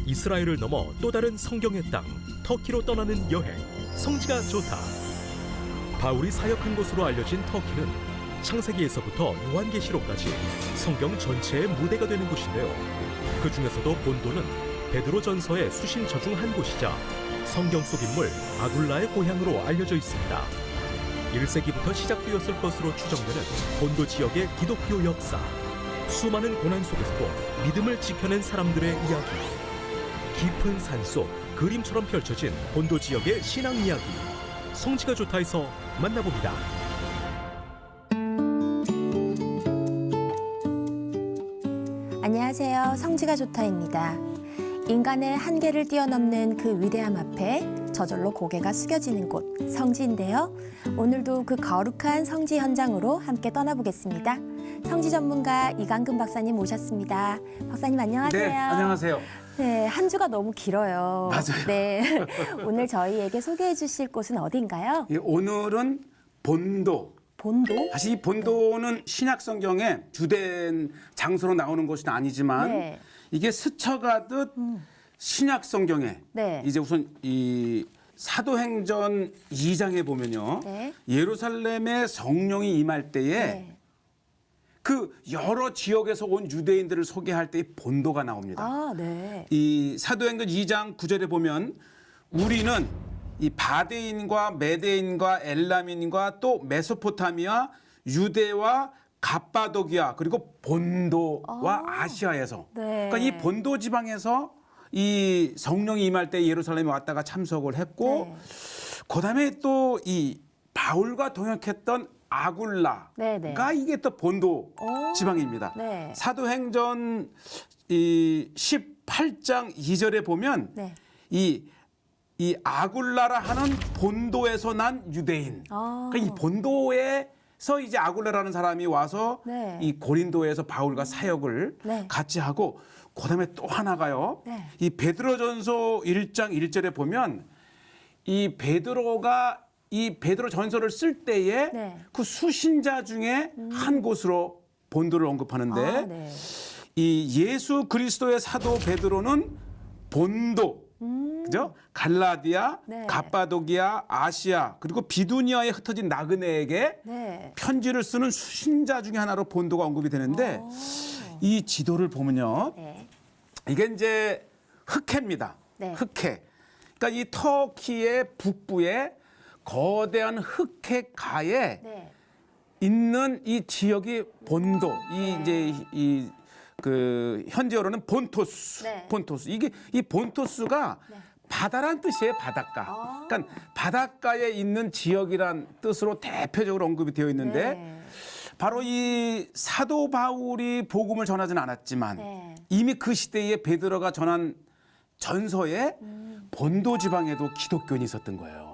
이스라엘을 넘어 또 다른 성경의 땅 터키로 떠나는 여행, 성지가 좋다. 바울이 사역한 곳으로 알려진 터키는 창세기에서부터 요한계시록까지 성경 전체의 무대가 되는 곳인데요. 그 중에서도 본도는 베드로전서의 수신처 중 한 곳이자 성경 속 인물 아굴라의 고향으로 알려져 있습니다. 1세기부터 시작되었을 것으로 추정되는 본도 지역의 기독교 역사, 수많은 고난 속에서도 믿음을 지켜낸 사람들의 이야기, 깊은 산속 그림처럼 펼쳐진 본도 지역의 신앙 이야기, 성지가 좋다에서 만나봅니다. 안녕하세요. 성지가 좋다입니다. 인간의 한계를 뛰어넘는 그 위대함 앞에 저절로 고개가 숙여지는 곳, 성지인데요. 오늘도 그 거룩한 성지 현장으로 함께 떠나보겠습니다. 성지 전문가 이강근 박사님 모셨습니다. 박사님 안녕하세요. 네, 안녕하세요. 네, 한 주가 너무 길어요. 맞아요. 네, 오늘 저희에게 소개해 주실 곳은 어딘가요? 예, 오늘은 본도. 본도? 사실 이 본도는 신약 성경에 주된 장소로 나오는 곳은 아니지만 네. 이게 스쳐가듯 신약 성경에 네. 이제 우선 이 사도행전 2장에 보면요. 네. 예루살렘에 성령이 임할 때에 네. 그 여러 지역에서 온 유대인들을 소개할 때 이 본도가 나옵니다. 아, 네. 이 사도행전 2장 9절에 보면 우리는 이 바데인과 메데인과 엘람인과 또 메소포타미아, 유대와 갑바도기아 그리고 본도와 아시아에서 네. 그러니까 이 본도 지방에서 이 성령이 임할 때 예루살렘에 왔다가 참석을 했고 네. 그다음에 또 이 바울과 동역했던 아굴라가 네, 네. 이게 또 본도 오. 지방입니다. 네. 사도행전 이 18장 2절에 보면 네. 이 아굴라라 하는 본도에서 난 유대인. 아. 그러니까 이 본도에서 이제 아굴라라는 사람이 와서 네. 이 고린도에서 바울과 사역을 네. 같이 하고 그다음에 또 하나가요. 네. 이 베드로전서 1장 1절에 보면 이 베드로가 이 베드로 전서를 쓸 때에 네. 그 수신자 중에 한 곳으로 본도를 언급하는데 아, 네. 이 예수 그리스도의 사도 베드로는 본도, 그죠? 갈라디아, 네. 갑바도기아, 아시아 그리고 비두니아에 흩어진 나그네에게 네. 편지를 쓰는 수신자 중에 하나로 본도가 언급이 되는데 이 지도를 보면요, 네. 이게 이제 흑해입니다. 네. 흑해. 그러니까 이 터키의 북부에 거대한 흑해가에 네. 있는 이 지역이 본도, 이 이제 이 그 현지어로는 본토스, 네. 본토스. 이게 이 본토스가 네. 바다란 뜻이에요, 바닷가. 아. 그러니까 바닷가에 있는 지역이란 뜻으로 대표적으로 언급이 되어 있는데 네. 바로 이 사도 바울이 복음을 전하지는 않았지만 네. 이미 그 시대에 베드로가 전한 전서에 본도 지방에도 기독교인이 있었던 거예요.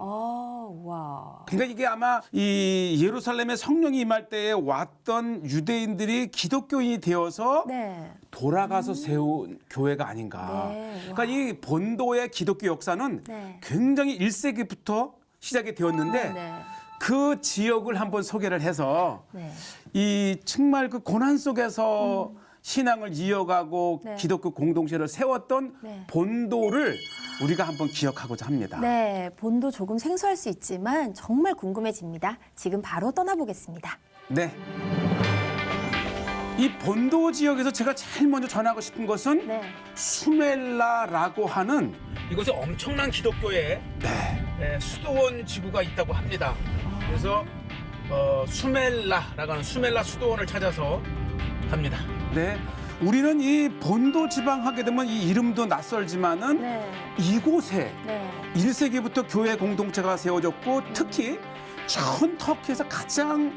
와. 그러니까 이게 아마 이 예루살렘에 성령이 임할 때에 왔던 유대인들이 기독교인이 되어서 네. 돌아가서 세운 교회가 아닌가. 네. 그러니까 이 본도의 기독교 역사는 네. 굉장히 1세기부터 시작이 되었는데 네. 그 지역을 한번 소개를 해서 네. 이 정말 그 고난 속에서 신앙을 이어가고 네. 기독교 공동체를 세웠던 네. 본도를 우리가 한번 기억하고자 합니다. 네, 본도 조금 생소할 수 있지만 정말 궁금해집니다. 지금 바로 떠나보겠습니다. 네. 이 본도 지역에서 제가 제일 먼저 전하고 싶은 것은 네. 수멜라라고 하는 이곳에 엄청난 기독교의 수도원 지구가 있다고 합니다. 그래서 수멜라라고 하는 수멜라 수도원을 찾아서 갑니다. 네. 우리는 이 본도 지방 하게 되면 이 이름도 낯설지만은 네. 이곳에 네. 1세기부터 교회 공동체가 세워졌고 특히 전 터키에서 가장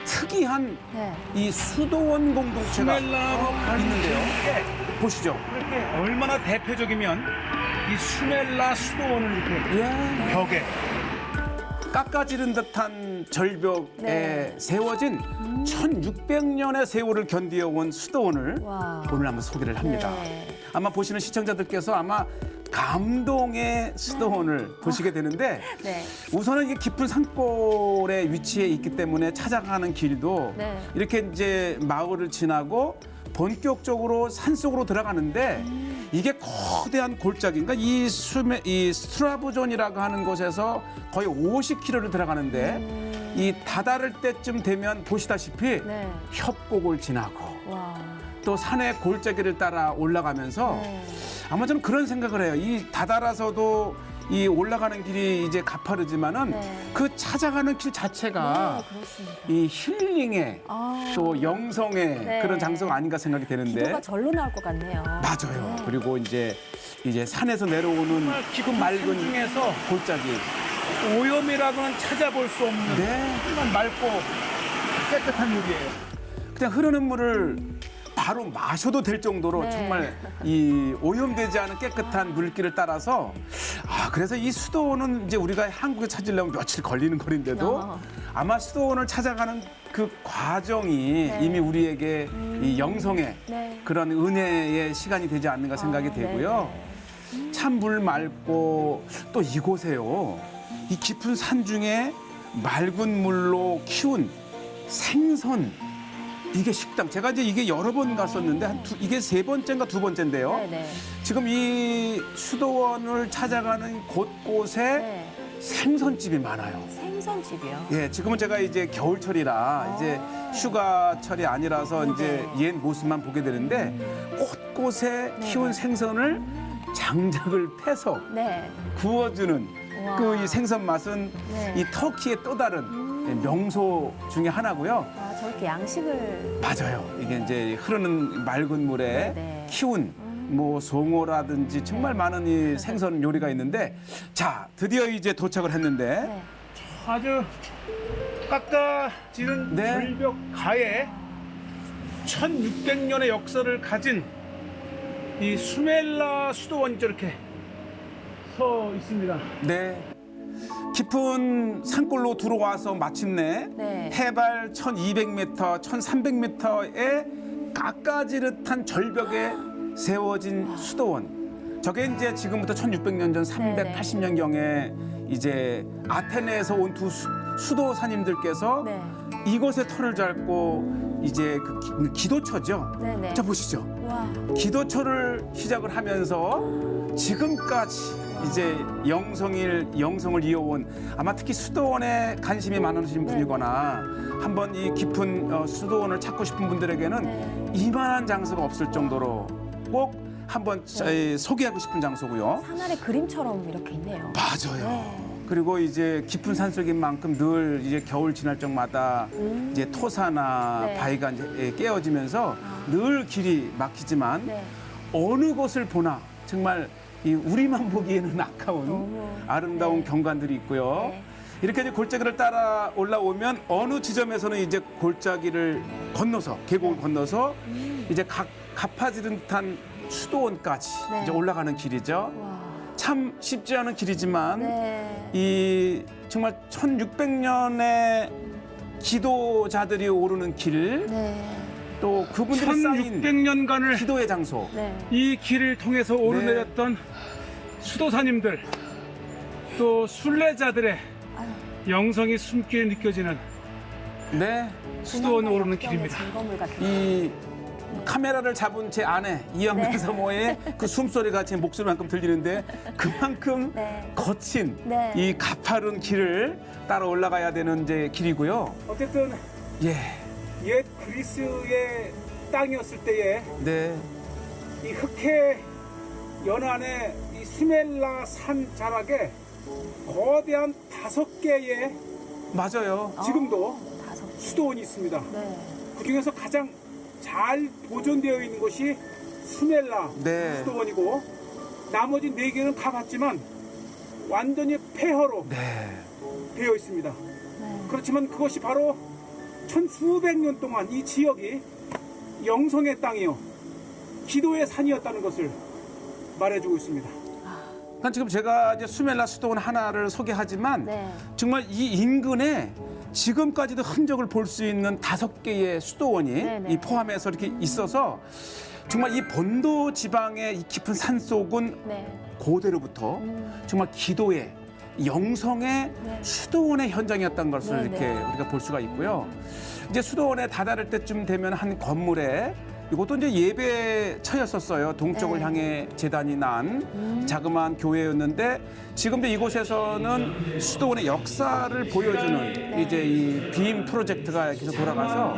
특이한 네. 이 수도원 공동체가 있는데요. 보시죠. 이렇게 얼마나 대표적이면 이 수멜라 수도원을 이렇게 벽에 깎아지른 듯한 절벽에 네. 세워진 1600년의 세월을 견디어온 수도원을 와. 오늘 한번 소개를 합니다. 네. 아마 보시는 시청자들께서 아마 감동의 수도원을 보시게 되는데 네. 우선은 이게 깊은 산골에 위치해 있기 때문에 찾아가는 길도 네. 이렇게 이제 마을을 지나고 본격적으로 산속으로 들어가는데 이게 거대한 골짜기인가 이 스트라보존이라고 하는 곳에서 거의 50km를 들어가는데 이 다다를 때쯤 되면 보시다시피 네. 협곡을 지나고 와. 또 산의 골짜기를 따라 올라가면서 네. 아마 저는 그런 생각을 해요. 이 다다라서도 이 올라가는 길이 이제 가파르지만은 네. 그 찾아가는 길 자체가 네, 그렇습니다. 이 힐링의 아. 또 영성의 네. 그런 장소가 아닌가 생각이 되는데 기도가 절로 나올 것 같네요. 맞아요. 네. 그리고 이제 산에서 내려오는 정말 그 깊은 산 맑은 중에서 골짜기. 오염이라고는 찾아볼 수 없는 네. 정말 맑고 깨끗한 물이에요. 그냥 흐르는 물을 바로 마셔도 될 정도로 네. 정말 이 오염되지 않은 깨끗한 물길을 따라서 그래서 이 수도원은 이제 우리가 한국에 찾으려면 며칠 걸리는 거리인데도 아마 수도원을 찾아가는 그 과정이 네. 이미 우리에게 이 영성의 네. 그런 은혜의 시간이 되지 않는가 생각이 되고요. 참 물 맑고 또 이곳에요. 이 깊은 산 중에 맑은 물로 키운 생선 이게 식당 제가 이제 이게 여러 번 갔었는데 이게 세 번째인가 두 번째인데요. 네네. 지금 이 수도원을 찾아가는 곳곳에 네. 생선집이 많아요. 생선집이요. 예, 지금은 제가 이제 겨울철이라 이제 휴가철이 아니라서 이제 옛 모습만 보게 되는데 곳곳에 키운 생선을 장작을 패서 네. 구워주는 우와. 그 이 생선 맛은 네. 이 터키의 또 다른 명소 중에 하나고요. 아, 저렇게 양식을. 맞아요. 이게 이제 흐르는 맑은 물에 네. 키운 뭐 송어라든지 정말 많은 이 생선 요리가 있는데 자 드디어 이제 도착을 했는데 네. 아주 깎아지는 네. 절벽 가에 1600년의 역사를 가진 이 수멜라 수도원이 저렇게 서 있습니다. 네. 깊은 산골로 들어와서 마침내 네. 해발 1200m, 1300m의 깎아지릇한 절벽에 세워진 수도원. 저게 이제 지금부터 1600년 전 380년경에 이제 아테네에서 온 두 수도사님들께서 네. 이곳에 터를 잡고 이제 그 기도처죠. 네네. 자 보시죠. 와. 기도처를 시작을 하면서 지금까지 이제 영성을 이어온 아마 특히 수도원에 관심이 많으신 분이거나 한번 이 깊은 수도원을 찾고 싶은 분들에게는 네. 이만한 장소가 없을 정도로 꼭 한번 소개하고 싶은 장소고요. 산 아래 그림처럼 이렇게 있네요. 맞아요. 네. 그리고 이제 깊은 산속인 만큼 늘 이제 겨울 지날 적마다 이제 토사나 네. 바위가 이제 깨어지면서 늘 길이 막히지만 네. 어느 곳을 보나 정말 이 우리만 보기에는 아까운 너무, 아름다운 네. 경관들이 있고요. 네. 이렇게 이제 골짜기를 따라 올라오면 어느 지점에서는 이제 골짜기를 건너서 계곡을 건너서 이제 가파지듯한 수도원까지 네. 이제 올라가는 길이죠. 와. 참 쉽지 않은 길이지만 네. 이 정말 1600년의 기도자들이 오르는 길, 네. 또 그분들이 쌓인 1600년간을 기도의 장소. 네. 이 길을 통해서 오르내렸던 수도사님들 또 순례자들의 아유. 영성이 숨기게 느껴지는 네, 수도원 오르는 역경의 길입니다. 즐거움을 같은. 이 카메라를 잡은 제 아내 이영민 네. 사모의 그 숨소리가 제 목소리만큼 들리는데 그만큼 네. 거친 네. 이 가파른 길을 따라 올라가야 되는 이제 길이고요. 어쨌든 예, 옛 그리스의 땅이었을 때에 네, 이 흑해 연안의 이 수멜라 산 자락에 거대한 5개의 맞아요. 지금도 다섯. 수도원이 있습니다. 네. 그 중에서 가장 잘 보존되어 있는 것이 수멜라 네. 수도원이고 나머지 4개는 가봤지만 완전히 폐허로 네, 되어 있습니다. 네. 그렇지만 그것이 바로 천수백 년 동안 이 지역이 영성의 땅이요 기도의 산이었다는 것을 말해주고 있습니다. 그러니까 지금 제가 이제 수멜라 수도원 하나를 소개하지만 네. 정말 이 인근에 지금까지도 흔적을 볼 수 있는 5개의 수도원이 네네. 이 포함해서 이렇게 있어서 정말 이 본도 지방의 이 깊은 산속은 네. 고대로부터 정말 기도의 영성의 네. 수도원의 현장이었던 것을 네네. 이렇게 우리가 볼 수가 있고요. 이제 수도원에 다다를 때쯤 되면 한 건물에 이것도 이제 예배처였었어요. 동쪽을 네. 향해 제단이 난 자그마한 교회였는데 지금도 이곳에서는 수도원의 역사를 보여주는 네. 이제 이 빔 프로젝트가 계속 돌아가서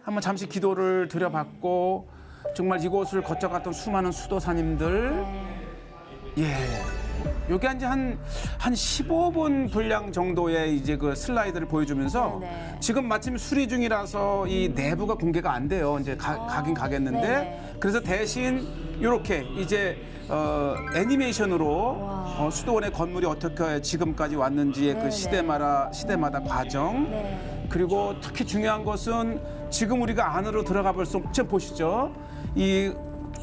한번 잠시 기도를 드려봤고 정말 이곳을 거쳐갔던 수많은 수도사님들 여기 이제 한 15분 분량 정도의 이제 그 슬라이드를 보여주면서 네네. 지금 마침 수리 중이라서 이 내부가 공개가 안 돼요. 이제 가긴 가겠는데 네네. 그래서 대신 이렇게 이제 애니메이션으로 수도원의 건물이 어떻게 지금까지 왔는지의 네네. 그 시대마다 과정 네. 그리고 특히 중요한 것은 지금 우리가 안으로 들어가 볼 수 없죠. 보시죠. 이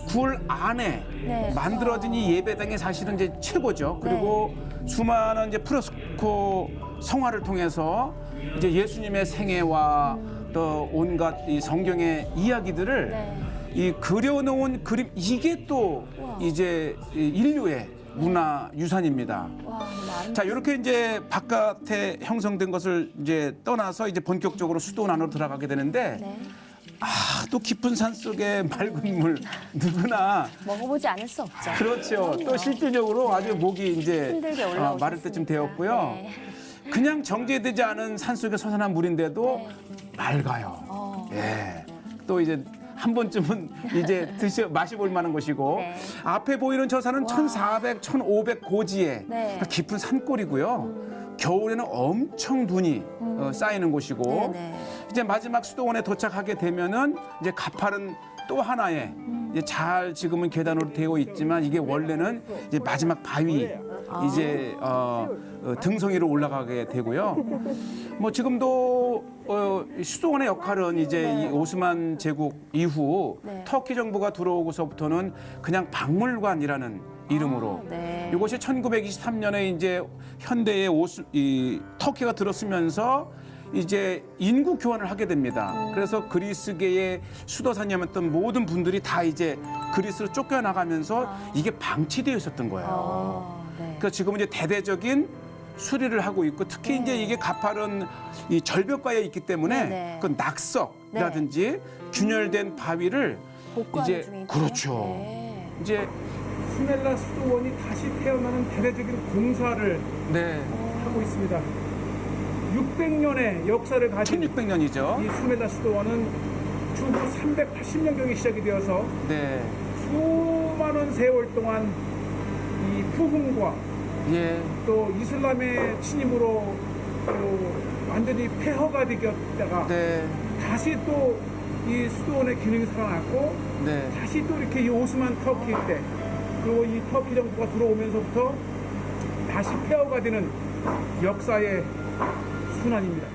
굴 안에 네. 만들어진 이 예배당이 사실은 이제 최고죠. 그리고 수많은 이제 프레스코 성화를 통해서 이제 예수님의 생애와 또 온갖 이 성경의 이야기들을 네. 이 그려놓은 그림 이게 또 이제 이 인류의 문화 유산입니다. 와, 너무 아름답다. 자, 이렇게 이제 바깥에 형성된 것을 이제 떠나서 이제 본격적으로 수도원 안으로 들어가게 되는데 네. 또 깊은 산 속에 맑은 물 누구나 먹어보지 않을 수 없죠. 그렇죠. 또 실질적으로 아주 목이 이제 힘들게 올라오셨으니까. 마를 때쯤 되었고요. 네. 그냥 정제되지 않은 산 속에 솟아난 물인데도 맑아요. 예. 또 이제 한 번쯤은 이제 마셔볼 만한 곳이고 네. 앞에 보이는 저 산은 1400, 1500 고지의 네. 깊은 산골이고요. 겨울에는 엄청 눈이 쌓이는 곳이고 네네. 이제 마지막 수도원에 도착하게 되면은 이제 가파른 또 하나의 이제 잘 지금은 계단으로 되어 있지만 이게 원래는 이제 마지막 바위 이제 등성이로 올라가게 되고요. 뭐 지금도 수도원의 역할은 이제 이 오스만 제국 이후 네. 터키 정부가 들어오고서부터는 그냥 박물관이라는 이름으로 네. 이것이 1923년에 이제 현대의 터키가 들어서면서 이제 인구 교환을 하게 됩니다. 그래서 그리스계의 수도사님이었던 모든 분들이 다 이제 그리스로 쫓겨나가면서 이게 방치되어 있었던 거예요. 네. 그래서 지금은 이제 대대적인 수리를 하고 있고 특히 이제 이게 가파른 이 절벽가에 있기 때문에 네네. 그 낙석이라든지 균열된 바위를 복구하는 이제 중이군요. 그렇죠. 네. 이제 스멜라 수도원이 다시 태어나는 대대적인 공사를 네. 하고 있습니다. 600년의 역사를 가진 1600년이죠. 이 수멜라 수도원은 주후 380년경에 시작이 되어서 네. 수많은 세월 동안 이 부흥과 예. 또 이슬람의 침입으로 또 완전히 폐허가 되었다가 네. 다시 또 이 수도원의 기능이 살아났고 네. 다시 또 이렇게 이 오스만 터키 때 그리고 이 터키 정부가 들어오면서부터 다시 폐허가 되는 역사의 순환입니다.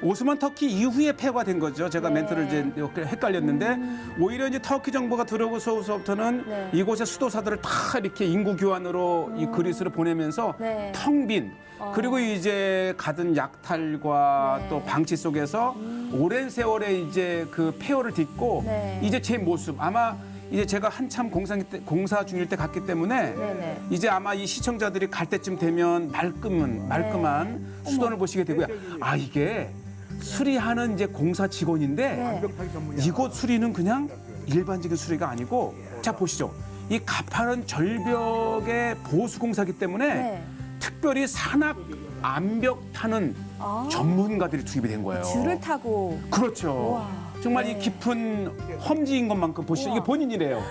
오스만 터키 이후에 폐허가 된 거죠. 제가 네. 멘트를 이제 헷갈렸는데 오히려 이제 터키 정부가 들어오고서부터는 네. 이곳의 수도사들을 다 이렇게 인구 교환으로 이 그리스로 보내면서 네. 텅 빈 그리고 이제 가든 약탈과 네. 또 방치 속에서 오랜 세월에 이제 그 폐허를 딛고 네. 이제 제 모습 아마 이제 제가 한참 공사 중일 때 갔기 때문에 네네. 이제 아마 이 시청자들이 갈 때쯤 되면 말끔한 수도원을 보시게 되고요. 아 이게 수리하는 이제 공사 직원인데 네. 이곳 수리는 그냥 일반적인 수리가 아니고 자 보시죠. 이 가파른 절벽의 보수 공사기 때문에 네. 특별히 산악 암벽 타는 전문가들이 투입이 된 거예요. 줄을 타고 그렇죠. 우와. 정말 네. 이 깊은 험지인 것만큼 보시죠. 이게 본인이래요.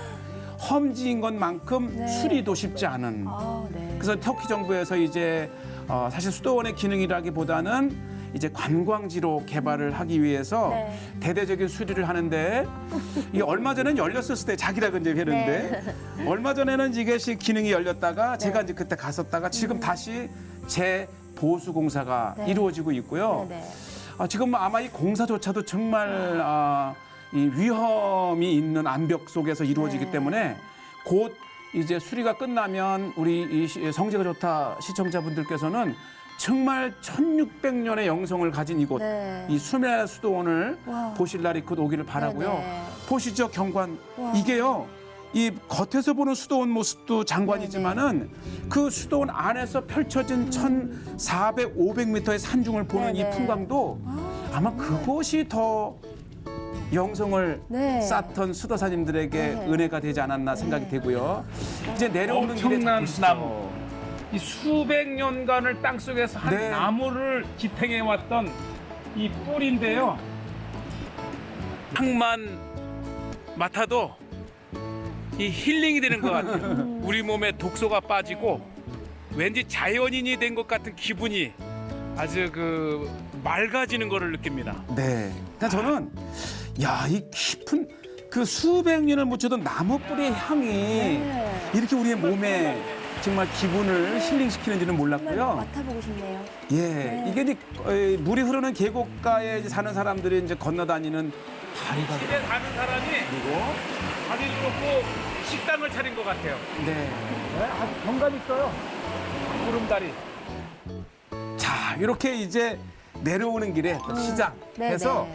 험지인 것만큼 네. 수리도 쉽지 않은. 네. 그래서 터키 정부에서 이제 사실 수도원의 기능이라기보다는 이제 관광지로 개발을 하기 위해서 네. 대대적인 수리를 하는데 이 얼마 전에는 열렸을 때 자기라고 이제 했는데 얼마 전에는 이것이 기능이 열렸다가 제가 이제 그때 갔었다가 지금 다시 재보수 공사가 네. 이루어지고 있고요. 네네. 지금 아마 이 공사조차도 정말 이 위험이 있는 암벽 속에서 이루어지기 네. 때문에 곧 이제 수리가 끝나면 우리 이 성지가 좋다 시청자분들께서는 정말 1600년의 영성을 가진 이곳 네. 이 수메라 수도원을 와. 보실 날이 곧 오기를 바라고요. 네네. 보시죠 경관 와. 이게요. 이 겉에서 보는 수도원 모습도 장관이지만은 그 수도원 안에서 펼쳐진 1,400, 500m의 산중을 보는 네네. 이 풍광도 아마 그것이 더 영성을 네. 쌓던 수도사님들에게 네. 은혜가 되지 않았나 생각이 되고요. 이제 내려오는 길에 엄청난 보시죠. 나무. 이 수백 년간을 땅 속에서 한 네. 나무를 지탱해 왔던 이 뿔인데요. 향만 맡아도 이 힐링이 되는 것 같아요. 우리 몸에 독소가 빠지고 왠지 자연인이 된 것 같은 기분이 아주 그 맑아지는 것을 느낍니다. 네. 그러니까 저는 야, 이 깊은 그 수백 년을 묻혀둔 나무 뿌리의 향이 네. 이렇게 우리의 몸에 정말 기분을 힐링시키는지는 정말 몰랐고요. 맡아보고 싶네요. 예, 네. 이게 이제 물이 흐르는 계곡가에 이제 사는 사람들이 이제 건너다니는 다리가 집에 사는 사람이 그리고 다리를 놓고 식당을 차린 것 같아요. 네. 아주 정감 있어요. 구름다리. 자, 이렇게 이제 내려오는 길에 또 시장 네, 해서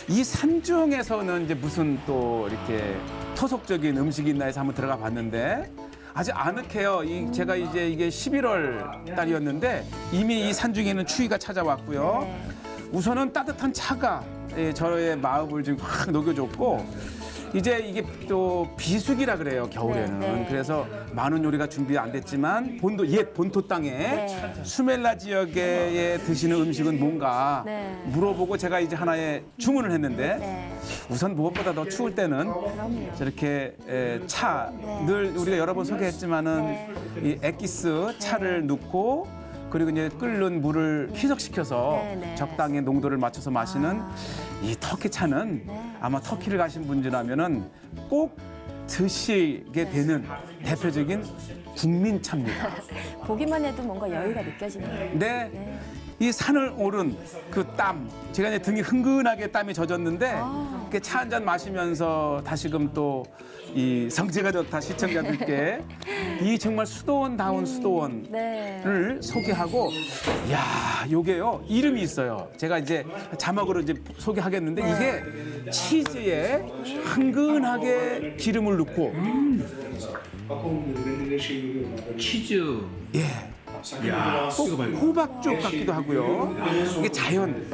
이 산중에서는 이제 무슨 또 이렇게 토속적인 음식이 있나 해서 한번 들어가 봤는데 아주 아늑해요. 제가 이제 이게 11월 달이었는데 이미 이 산중에는 추위가 찾아왔고요. 네. 우선은 따뜻한 차가 저의 마음을 지금 확 녹여줬고 이제 이게 또 비수기라 그래요, 겨울에는. 네, 네. 그래서 많은 요리가 준비 안 됐지만 옛 본토 땅에 네. 수멜라 지역에 드시는 음식은 뭔가 네. 물어보고 제가 이제 하나의 주문을 했는데 네. 우선 무엇보다 더 추울 때는 그럼요. 저렇게 차, 늘 우리가 여러 번 소개했지만은 네. 이 액기스 차를 넣고 그리고 이제 끓는 물을 희석시켜서 네, 네. 적당히 농도를 맞춰서 마시는 이 터키 차는 네. 아마 터키를 가신 분이라면은 꼭 드시게 되는 대표적인 국민차입니다. 보기만 해도 뭔가 여유가 느껴지네요. 네. 네. 이 산을 오른 그 땀, 제가 이제 등이 흥건하게 땀이 젖었는데 아. 이렇게 차 한 잔 마시면서 다시금 또 이 성재가 좋다 시청자들께 이 정말 수도원다운 수도원을 네. 소개하고 야, 요게요 이름이 있어요. 제가 이제 자막으로 이제 소개하겠는데 이게 치즈에 흥건하게 기름을 넣고 치즈. 예. 꼭 호박죽 같기도 하고요. 이게 자연.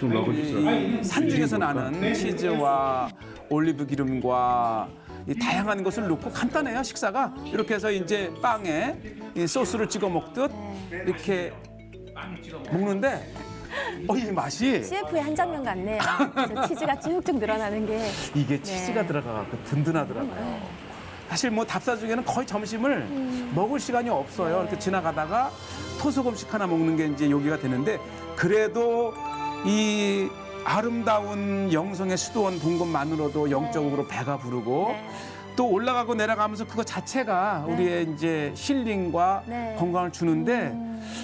이 산중에서 나는 치즈와 올리브 기름과 이 다양한 것을 넣고 간단해요 식사가. 이렇게 해서 이제 빵에 이 소스를 찍어 먹듯 이렇게 먹는데 이 맛이 CF의 한 장면 같네요. 저 치즈가 쭉쭉 늘어나는 게. 이게 치즈가 들어가고 든든하더라고요. 사실 뭐 답사 중에는 거의 점심을 먹을 시간이 없어요. 이렇게 지나가다가 토속 음식 하나 먹는 게 이제 요기가 되는데 그래도 이 아름다운 영성의 수도원 본 것만으로도 영적으로 배가 부르고 네. 또 올라가고 내려가면서 그거 자체가 우리의 이제 힐링과 네. 건강을 주는데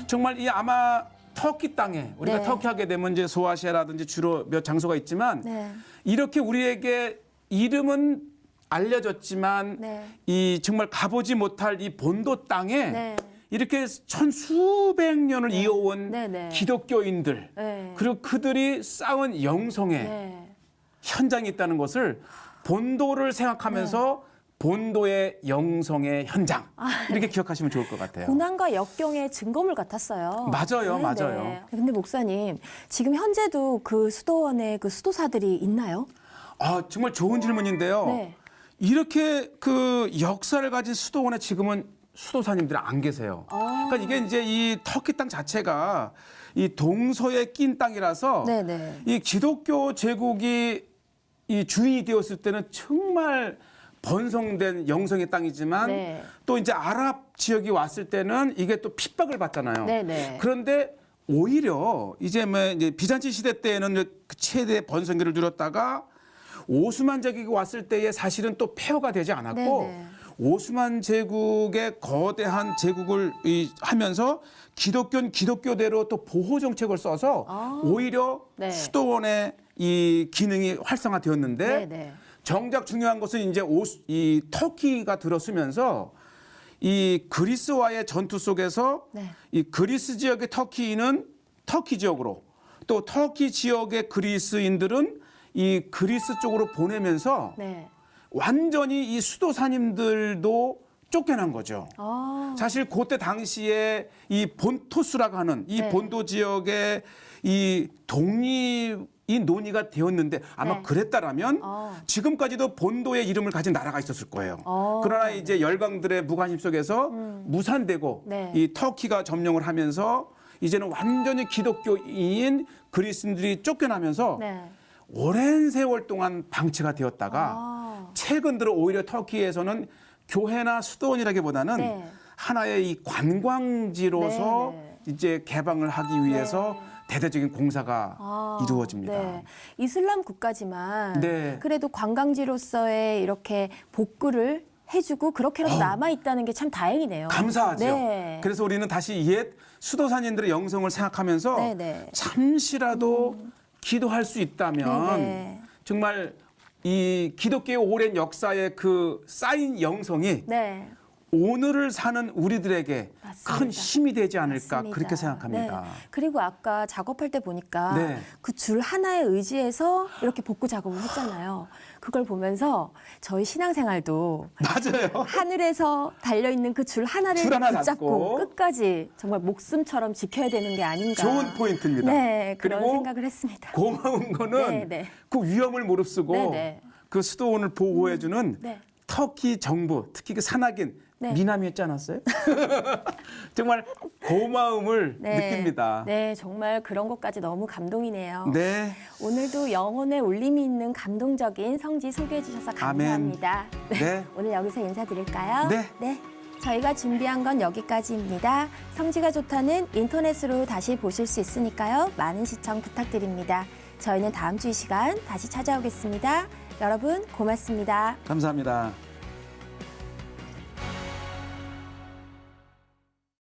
정말 이 아마 터키 땅에 우리가 네. 터키 하게 되면 이제 소아시아라든지 주로 몇 장소가 있지만 네. 이렇게 이렇게 우리에게 이름은 알려졌지만 네. 이 정말 가보지 못할 이 본도 땅에 네. 이렇게 천수백 년을 이어온 네, 네. 기독교인들 네. 그리고 그들이 쌓은 영성의 네. 현장이 있다는 것을 본도를 생각하면서 본도의 영성의 현장 이렇게 기억하시면 좋을 것 같아요. 고난과 역경의 증거물 같았어요. 맞아요, 맞아요. 근데 목사님, 지금 현재도 그 수도원에 그 수도사들이 있나요? 아, 정말 좋은 질문인데요. 네. 이렇게 그 역사를 가진 수도원에 지금은 수도사님들이 안 계세요. 그러니까 이게 이제 이 터키 땅 자체가 이 동서에 낀 땅이라서 네네. 이 기독교 제국이 이 주인이 되었을 때는 정말 번성된 영성의 땅이지만 네. 또 이제 아랍 지역이 왔을 때는 이게 또 핍박을 받잖아요. 네네. 그런데 오히려 이제 뭐 이제 비잔치 시대 때는 그 최대 번성기를 누렸다가 오스만 제국이 왔을 때에 사실은 또 폐허가 되지 않았고 네네. 오스만 제국의 거대한 제국을 하면서 기독교는 기독교대로 또 보호 정책을 써서 오히려 네. 수도원의 이 기능이 활성화되었는데 네네. 정작 중요한 것은 이제 이 터키가 들어서면서 이 그리스와의 전투 속에서 네. 이 그리스 지역의 터키인은 터키 지역으로 또 터키 지역의 그리스인들은 이 그리스 쪽으로 보내면서 네. 완전히 이 수도사님들도 쫓겨난 거죠. 아. 사실 그때 당시에 이 본토스라고 하는 이 네. 본도 지역의 이 독립 이 논의가 되었는데 아마 네. 그랬다라면 지금까지도 본도의 이름을 가진 나라가 있었을 거예요. 그러나 이제 열강들의 무관심 속에서 무산되고 네. 이 터키가 점령을 하면서 이제는 완전히 기독교인 그리스인들이 쫓겨나면서 네. 오랜 세월 동안 방치가 되었다가 최근 들어 오히려 터키에서는 교회나 수도원이라기보다는 네. 하나의 이 관광지로서 네, 이제 개방을 하기 위해서 대대적인 공사가 이루어집니다. 네. 이슬람 국가지만 네. 그래도 관광지로서의 이렇게 복구를 해주고 그렇게라도 남아있다는 게 참 다행이네요. 감사하죠. 네. 그래서 우리는 다시 옛 수도사님들의 영성을 생각하면서 네, 네. 잠시라도 기도할 수 있다면 네, 네. 정말 이 기독교의 오랜 역사의 그 쌓인 영성이 네. 오늘을 사는 우리들에게 맞습니다. 큰 힘이 되지 않을까 맞습니다. 그렇게 생각합니다. 네. 그리고 아까 작업할 때 보니까 네. 그 줄 하나에 의지해서 이렇게 복구 작업을 했잖아요. 그걸 보면서 저희 신앙생활도 맞아요. 하늘에서 달려있는 그 줄 하나를 줄 하나 붙잡고 잡고 끝까지 정말 목숨처럼 지켜야 되는 게 아닌가. 좋은 포인트입니다. 네, 그런 그리고 생각을 했습니다. 고마운 거는 네, 네. 그 위험을 무릅쓰고 네, 네. 그 수도원을 보호해주는 네. 터키 정부, 특히 그 산악인 네. 미남이었지 않았어요? 정말 고마움을 네. 느낍니다. 네, 정말 그런 것까지 너무 감동이네요. 네. 오늘도 영혼에 울림이 있는 감동적인 성지 소개해 주셔서 감사합니다. 네. 오늘 여기서 인사드릴까요? 네. 저희가 준비한 건 여기까지입니다. 성지가 좋다는 인터넷으로 다시 보실 수 있으니까요. 많은 시청 부탁드립니다. 저희는 다음 주 이 시간 다시 찾아오겠습니다. 여러분 고맙습니다. 감사합니다.